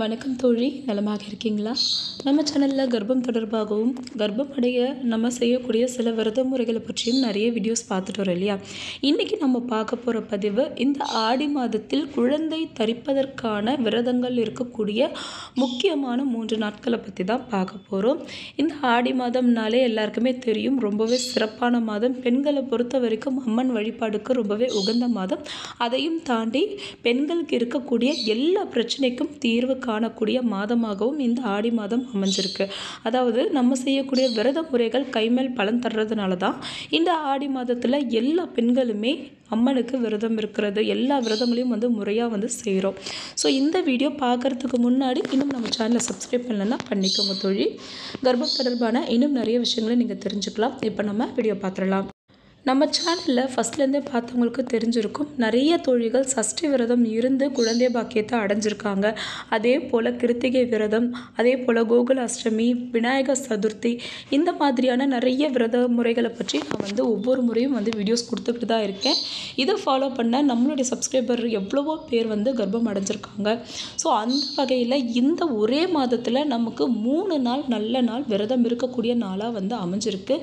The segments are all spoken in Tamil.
வணக்கம் தோழி, நலமாக இருக்கீங்களா? நம்ம சேனலில் கர்ப்பம் தொடர்பாகவும் கர்ப்பம் அடைய நம்ம செய்யக்கூடிய சில விரத முறைகளை பற்றியும் நிறைய வீடியோஸ் பார்த்துட்டு வரோம் இல்லையா? இன்றைக்கி நம்ம பார்க்க போகிற பதிவு இந்த ஆடி மாதத்தில் குழந்தை தரிப்பதற்கான விரதங்கள் இருக்கக்கூடிய முக்கியமான 3 நாட்களை பற்றி தான் பார்க்க போகிறோம். இந்த ஆடி மாதம்னாலே எல்லாருக்குமே தெரியும், ரொம்பவே சிறப்பான மாதம். பெண்களை பொறுத்த வரைக்கும் அம்மன் வழிபாடுக்கு ரொம்பவே உகந்த மாதம். அதையும் தாண்டி பெண்களுக்கு இருக்கக்கூடிய எல்லா பிரச்சனைக்கும் தீர்வு காணக்கூடிய மாதமாகவும் இந்த ஆடி மாதம் அமைஞ்சிருக்கு. அதாவது நம்ம செய்யக்கூடிய விரத முறைகள் கைமேல் பலன் தர்றதுனால தான் இந்த ஆடி மாதத்தில் எல்லா பெண்களுமே அம்மனுக்கு விரதம் இருக்கிறது, எல்லா விரதங்களையும் முறையாக செய்கிறோம். ஸோ இந்த வீடியோ பார்க்குறதுக்கு முன்னாடி இன்னும் நம்ம சேனலை சப்ஸ்கிரைப் பண்ணலன்னா பண்ணிக்கோங்க தோழி. கர்ப்பம் தொடர்பான இன்னும் நிறைய விஷயங்களை நீங்கள் தெரிஞ்சுக்கலாம். இப்போ நம்ம வீடியோ பார்த்துடலாம். நம்ம சேனலில் ஃபஸ்ட்லேருந்தே பார்த்தவங்களுக்கு தெரிஞ்சிருக்கும், நிறைய தோழிகள் சஷ்டி விரதம் இருந்து குழந்தை பாக்கியத்தை அடைஞ்சிருக்காங்க. அதே போல் கிருத்திகை விரதம், அதே போல் கோகுலாஷ்டமி, விநாயகர் சதுர்த்தி, இந்த மாதிரியான நிறைய விரத முறைகளை பற்றி நான் ஒவ்வொரு முறையும் வீடியோஸ் கொடுத்துக்கிட்டு தான் இருக்கேன். இதை ஃபாலோ பண்ண நம்மளுடைய சப்ஸ்கிரைபர் எவ்வளவோ பேர் கர்ப்பம் அடைஞ்சிருக்காங்க. ஸோ அந்த வகையில் இந்த ஒரே மாதத்தில் நமக்கு 3 நாள் நல்ல நாள் விரதம் இருக்கக்கூடிய நாளாக அமைஞ்சிருக்கு.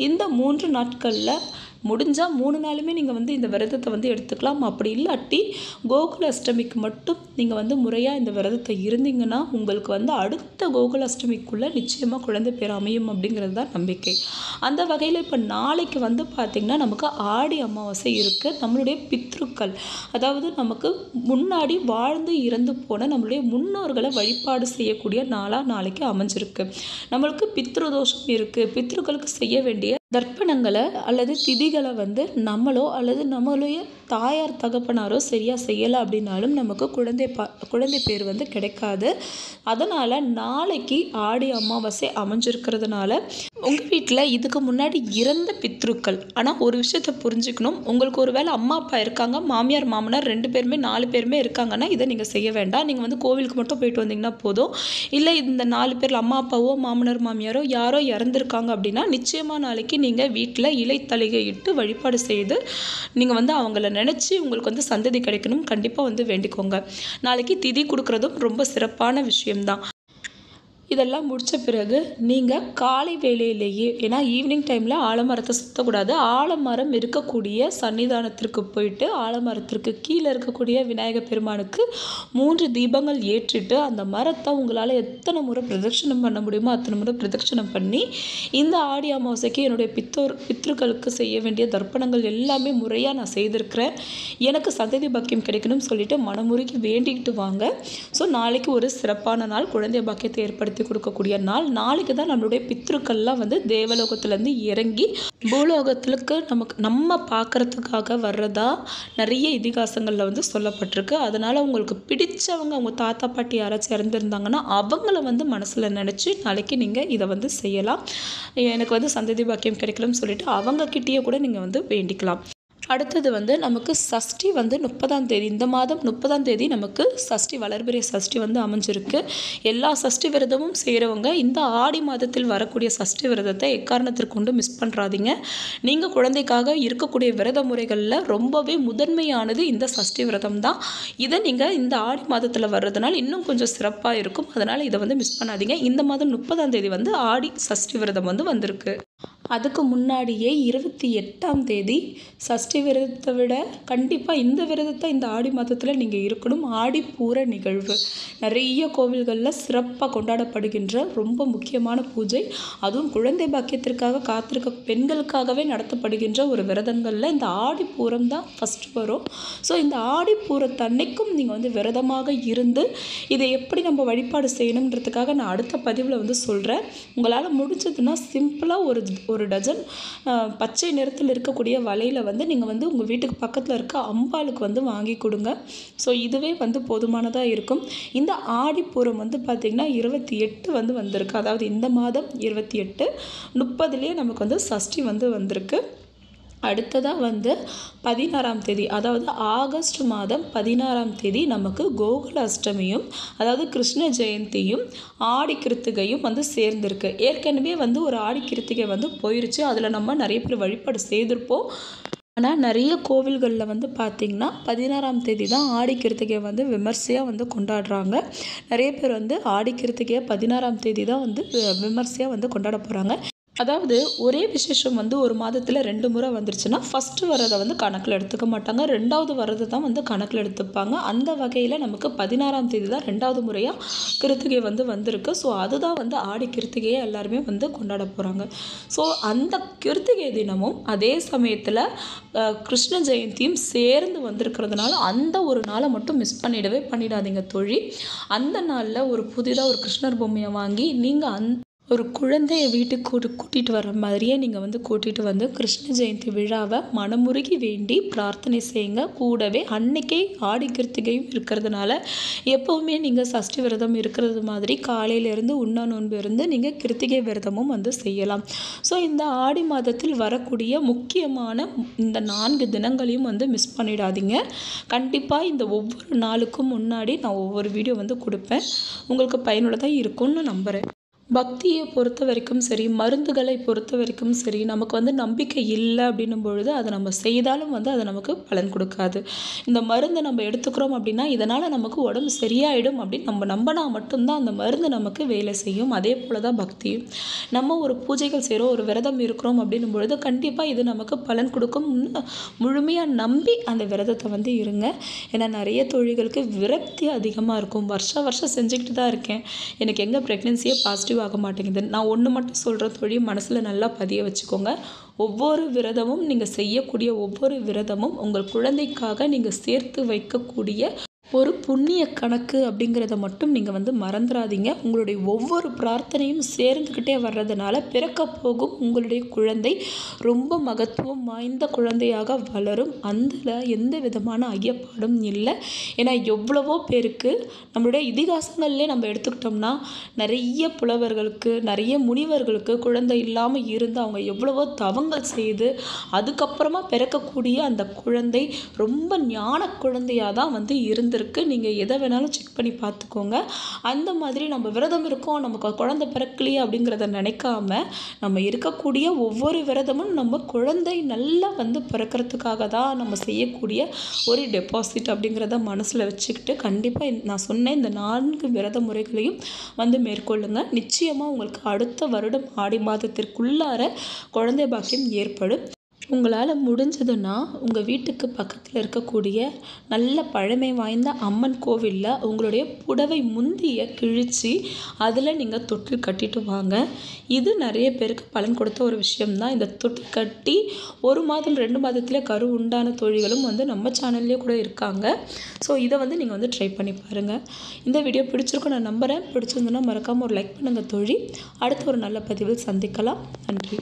இந்த 3 நாட்களில் முடிஞ்சால் 3 நாளுமே நீங்கள் இந்த விரதத்தை எடுத்துக்கலாம். அப்படி இல்லாட்டி கோகுல அஷ்டமிக்கு மட்டும் நீங்கள் முறையாக இந்த விரதத்தை இருந்தீங்கன்னா உங்களுக்கு அடுத்த கோகுல அஷ்டமிக்குள்ளே நிச்சயமாக குழந்தை பேர் அமையும் அப்படிங்கிறது தான் நம்பிக்கை. அந்த வகையில் இப்போ நாளைக்கு பார்த்திங்கன்னா நமக்கு ஆடி அமாவாசை இருக்குது. நம்மளுடைய பித்ருக்கள், அதாவது நமக்கு முன்னாடி வாழ்ந்து இறந்து போன நம்மளுடைய முன்னோர்களை வழிபாடு செய்யக்கூடிய நாளாக நாளைக்கு அமைஞ்சிருக்கு. நம்மளுக்கு பித்ருதோஷம் இருக்குது. பித்ருக்களுக்கு செய்ய வேண்டிய தர்ப்பணங்களை அல்லது திதிகளை நம்மளோ அல்லது நம்மளுடைய தாயார் தகப்பனாரோ சரியாக செய்யலை அப்படின்னாலும் நமக்கு குழந்தை பேர் கிடைக்காது. அதனால் நாளைக்கு ஆடி அமாவாசை அமைஞ்சிருக்கிறதுனால உங்கள் வீட்டில் இதுக்கு முன்னாடி இறந்த பித்ருக்கள், ஆனால் ஒரு விஷயத்தை புரிஞ்சுக்கணும், உங்களுக்கு ஒரு வேளை அம்மா அப்பா இருக்காங்க, மாமியார் மாமனார் 2 பேருமே 4 பேருமே இருக்காங்கன்னா இதை நீங்கள் செய்ய வேண்டாம். நீங்கள் கோவிலுக்கு மட்டும் போயிட்டு வந்தீங்கன்னா போதும். இல்லை இந்த 4 பேரில் அம்மா அப்பாவோ மாமனார் மாமியாரோ யாரோ இறந்துருக்காங்க அப்படின்னா நிச்சயமாக நாளைக்கு நீங்கள் வீட்டில் இலைத்தலிகை இட்டு வழிபாடு செய்து நீங்கள் அவங்கள நினச்சி உங்களுக்கு சந்ததி கிடைக்கணும், கண்டிப்பாக வேண்டிக்கோங்க. நாளைக்கு திதி கொடுக்குறதும் ரொம்ப சிறப்பான விஷயம்தான். இதெல்லாம் முடித்த பிறகு நீங்கள் காலை வேளையிலேயே, ஏன்னா ஈவினிங் டைமில் ஆலமரத்தை சுற்றக்கூடாது, ஆலமரம் இருக்கக்கூடிய சன்னிதானத்திற்கு போயிட்டு ஆலமரத்திற்கு கீழே இருக்கக்கூடிய விநாயகர் பெருமானுக்கு 3 தீபங்கள் ஏற்றிட்டு அந்த மரத்தை உங்களால் எத்தனை முறை பிரதட்சணம் பண்ண முடியுமோ அத்தனை முறை பிரதட்சணம் பண்ணி இந்த ஆடி அமாவாசைக்கு என்னுடைய பித்ருக்களுக்கு செய்ய வேண்டிய தர்ப்பணங்கள் எல்லாமே முறையாக நான் செய்திருக்கிறேன், எனக்கு சந்ததி பாக்கியம் கிடைக்கணும்னு சொல்லிட்டு மனமுருகி வேண்டிக்கிட்டு வாங்க. ஸோ நாளைக்கு ஒரு சிறப்பான நாள், குழந்தை பாக்கியத்தை ஏற்படுத்தி கொடுக்கக்கூடிய நாள். நாளைக்கு தான் நம்மளுடைய பித்ருக்கள்லாம் தேவலோகத்திலேருந்து இறங்கி பூலோகத்திற்கு நம்ம பார்க்கறதுக்காக வர்றதா நிறைய இதிகாசங்களில் சொல்லப்பட்டிருக்கு. அதனால் உங்களுக்கு பிடிச்சவங்க, உங்கள் தாத்தா பாட்டி யாராச்சும் இறந்துருந்தாங்கன்னா அவங்கள மனசில் நினச்சி நாளைக்கு நீங்கள் இதை செய்யலாம். எனக்கு சந்ததி பாக்கியம் கிடைக்கலன்னு சொல்லிட்டு அவங்கக்கிட்டேயே கூட நீங்கள் வேண்டிக்கலாம். அடுத்தது நமக்கு சஷ்டி 30ஆம் தேதி, இந்த மாதம் 30ஆம் தேதி நமக்கு சஷ்டி, வளர்பிறை சஷ்டி அமைஞ்சிருக்கு. எல்லா சஷ்டி விரதமும் செய்கிறவங்க இந்த ஆடி மாதத்தில் வரக்கூடிய சஷ்டி விரதத்தை எக்காரணத்திற்கு கொண்டு மிஸ் பண்ணுறாதீங்க. நீங்கள் குழந்தைக்காக இருக்கக்கூடிய விரத முறைகளில் ரொம்பவே முதன்மையானது இந்த சஷ்டி விரதம் தான். இதை நீங்கள் இந்த ஆடி மாதத்தில் வர்றதுனால இன்னும் கொஞ்சம் சிறப்பாக இருக்கும். அதனால் இதை மிஸ் பண்ணாதீங்க. இந்த மாதம் 30ஆம் தேதி ஆடி சஷ்டி விரதம் வந்திருக்கு. அதுக்கு முன்னாடியே 28ஆம் தேதி சஷ்டி விரதத்தை விட கண்டிப்பாக இந்த விரதத்தை இந்த ஆடி மாதத்தில் நீங்கள் இருக்கணும். ஆடிப்பூர நிகழ்வு நிறைய கோவில்களில் சிறப்பாக கொண்டாடப்படுகின்ற ரொம்ப முக்கியமான பூஜை. அதுவும் குழந்தை பாக்கியத்திற்காக காத்திருக்க பெண்களுக்காகவே நடத்தப்படுகின்ற ஒரு விரதங்களில் இந்த ஆடிப்பூரம் தான் ஃபஸ்ட்டு வரும். ஸோ இந்த ஆடிப்பூரத்தன்னைக்கும் நீங்கள் விரதமாக இருந்து இதை எப்படி நம்ம வழிபாடு செய்யணுன்றதுக்காக நான் அடுத்த பதிவில் சொல்கிறேன். உங்களால் முடிஞ்சதுன்னா சிம்பிளாக ஒரு டஜன் பச்சை நிறத்தில் இருக்கக்கூடிய வலையில் நீங்கள் உங்கள் வீட்டுக்கு பக்கத்தில் இருக்க அம்பாளுக்கு வாங்கி கொடுங்க. ஸோ இதுவே போதுமானதாக இருக்கும். இந்த ஆடிப்பூரம் பார்த்திங்கன்னா 28 வந்திருக்கு. அதாவது இந்த மாதம் 28, 30லேயே நமக்கு சஷ்டி வந்திருக்கு. அடுத்ததாக 16ஆம் தேதி, அதாவது ஆகஸ்ட் மாதம் 16ஆம் தேதி நமக்கு கோகுல அஷ்டமியும் அதாவது கிருஷ்ண ஜெயந்தியும் ஆடி கிருத்திகையும் சேர்ந்திருக்கு. ஏற்கனவே ஒரு ஆடி கிருத்திகை போயிருச்சு. அதில் நம்ம நிறைய பேர் வழிபாடு செய்திருப்போம். ஆனால் நிறைய கோவில்களில் வந்து பார்த்திங்கன்னா 16ஆம் தேதி தான் ஆடி கிருத்திகை வந்து விமர்சையாக வந்து கொண்டாடுறாங்க. நிறைய பேர் வந்து ஆடி கிருத்திகையை 16ஆம் தேதி தான் வந்து விமர்சையாக வந்து கொண்டாட போகிறாங்க. அதாவது ஒரே விசேஷம் வந்து ஒரு மாதத்தில் 2 முறை வந்துருச்சுன்னா ஃபஸ்ட்டு வர்றதை வந்து கணக்கில் எடுத்துக்க மாட்டாங்க, 2வது வர்றதை தான் வந்து கணக்கில் எடுத்துப்பாங்க. அந்த வகையில் நமக்கு 16ஆம் தேதி தான் 2வது முறையாக கிருத்திகை வந்து வந்திருக்கு. ஸோ அதுதான் வந்து ஆடி கிருத்திகையை எல்லாருமே வந்து கொண்டாட போகிறாங்க. ஸோ அந்த கிருத்திகை தினமும் அதே சமயத்தில் கிருஷ்ண ஜெயந்தியும் சேர்ந்து வந்திருக்கிறதுனால அந்த ஒரு நாளை மட்டும் மிஸ் பண்ணிடாதீங்க தோழி. அந்த நாளில் ஒரு புதிதாக ஒரு கிருஷ்ணர் பொம்மையை வாங்கி நீங்கள் ஒரு குழந்தைய வீட்டுக்கு கூட்டிகிட்டு வர்ற மாதிரியே நீங்கள் வந்து கூட்டிகிட்டு வந்து கிருஷ்ண ஜெயந்தி விழாவை மனமுருகி வேண்டி பிரார்த்தனை செய்யுங்க. கூடவே அன்னைக்கே ஆடி கிருத்திகையும் இருக்கிறதுனால எப்போவுமே நீங்கள் சஷ்டி விரதம் இருக்கிறது மாதிரி காலையிலேருந்து உண்ணா நோன்பு இருந்து நீங்கள் கிருத்திகை விரதமும் வந்து செய்யலாம். ஸோ இந்த ஆடி மாதத்தில் வரக்கூடிய முக்கியமான இந்த 4 தினங்களையும் வந்து மிஸ் பண்ணிடாதீங்க. கண்டிப்பாக இந்த ஒவ்வொரு நாளுக்கும் முன்னாடி நான் ஒவ்வொரு வீடியோ வந்து கொடுப்பேன். உங்களுக்கு பயனுள்ளதாக இருக்கும்னு நம்புகிறேன். பக்தியை பொறுத்த வரைக்கும் சரி, மருந்துகளை பொறுத்த வரைக்கும் சரி, நமக்கு வந்து நம்பிக்கை இல்லை அப்படின்னும் பொழுது அதை நம்ம செய்தாலும் வந்து அது நமக்கு பலன் கொடுக்காது. இந்த மருந்தை நம்ம எடுத்துக்கிறோம் அப்படின்னா இதனால் நமக்கு உடம்பு சரியாயிடும் அப்படின்னு நம்ம நம்பினா மட்டும்தான் அந்த மருந்து நமக்கு வேலை செய்யும். அதே போல் தான் பக்தியும். நம்ம ஒரு பூஜைகள் செய்கிறோம், ஒரு விரதம் இருக்கிறோம் அப்படின்னும் பொழுது கண்டிப்பாக இது நமக்கு பலன் கொடுக்கும். முழுமையாக நம்பி அந்த விரதத்தை வந்து இருங்க. ஏன்னா நிறைய தொழில்களுக்கு விரக்தி அதிகமாக இருக்கும். வருஷம் செஞ்சுக்கிட்டு தான் இருக்கேன், எனக்கு எங்கே ப்ரெக்னென்சியே பாசிட்டிவ் ஆக மாட்டேங்குது. நான் ஒன்று மட்டும் சொல்கிறேன் தோழி, மனசில் நல்லா பதிய வச்சுக்கோங்க. ஒவ்வொரு விரதமும் நீங்கள் செய்யக்கூடிய ஒவ்வொரு விரதமும் உங்கள் குழந்தைக்காக நீங்கள் சேர்த்து வைக்கக்கூடிய ஒரு புண்ணிய கணக்கு அப்படிங்கிறத மட்டும் நீங்கள் வந்து மறந்துடாதீங்க. உங்களுடைய ஒவ்வொரு பிரார்த்தனையும் சேர்ந்துக்கிட்டே வர்றதுனால பிறக்க போகும் உங்களுடைய குழந்தை ரொம்ப மகத்துவம் வாய்ந்த குழந்தையாக வளரும். அதில் எந்த விதமான ஐயப்பாடும் இல்லை. ஏன்னா எவ்வளவோ பேருக்கு நம்மளுடைய இதிகாசங்கள்லேயே நம்ம எடுத்துக்கிட்டோம்னா நிறைய புலவர்களுக்கு, நிறைய முனிவர்களுக்கு குழந்தை இல்லாமல் இருந்து அவங்க எவ்வளவோ தவங்கள் செய்து அதுக்கப்புறமா பிறக்கக்கூடிய அந்த குழந்தை ரொம்ப ஞான குழந்தையாக தான் வந்து இருந்திருக்கு. நீங்கள் எதை வேணாலும் செக் பண்ணி பார்த்துக்கோங்க. அந்த மாதிரி நம்ம விரதம் இருக்கோம், நமக்கு குழந்தை பிறக்கலையே அப்படிங்கிறத நினைக்காம நம்ம இருக்கக்கூடிய ஒவ்வொரு விரதமும் நம்ம குழந்தை நல்லா வந்து பிறக்கிறதுக்காக தான் நம்ம செய்யக்கூடிய ஒரு டெபாசிட் அப்படிங்கிறத மனசில் வச்சுக்கிட்டு கண்டிப்பாக நான் சொன்ன இந்த 4 விரத முறைகளையும் வந்து மேற்கொள்ளுங்க. நிச்சயமாக உங்களுக்கு அடுத்த வருடம் ஆடி மாதத்திற்குள்ளார குழந்தை பாக்கியம் ஏற்படும். உங்களால் முடிஞ்சதுன்னா உங்கள் வீட்டுக்கு பக்கத்தில் இருக்கக்கூடிய நல்ல பழமை வாய்ந்த அம்மன் கோவிலில் உங்களுடைய புடவை முந்தியை கிழித்து அதில் நீங்கள் தொட்டில் கட்டிட்டு வாங்க. இது நிறைய பேருக்கு பலன் கொடுத்த ஒரு விஷயம்தான். இந்த தொட்டில் கட்டி 1 மாதம் 2 மாதத்துலேயே கரு உண்டான தோழிகளும் வந்து நம்ம சேனல்லே கூட இருக்காங்க. ஸோ இதை வந்து நீங்கள் வந்து ட்ரை பண்ணி பாருங்கள். இந்த வீடியோ பிடிச்சிருக்கும் நான் நம்புகிறேன். பிடிச்சிருந்ததுன்னா மறக்காமல் ஒரு லைக் பண்ணுங்கள் தோழி. அடுத்த ஒரு நல்ல பதிவில் சந்திக்கலாம். நன்றி.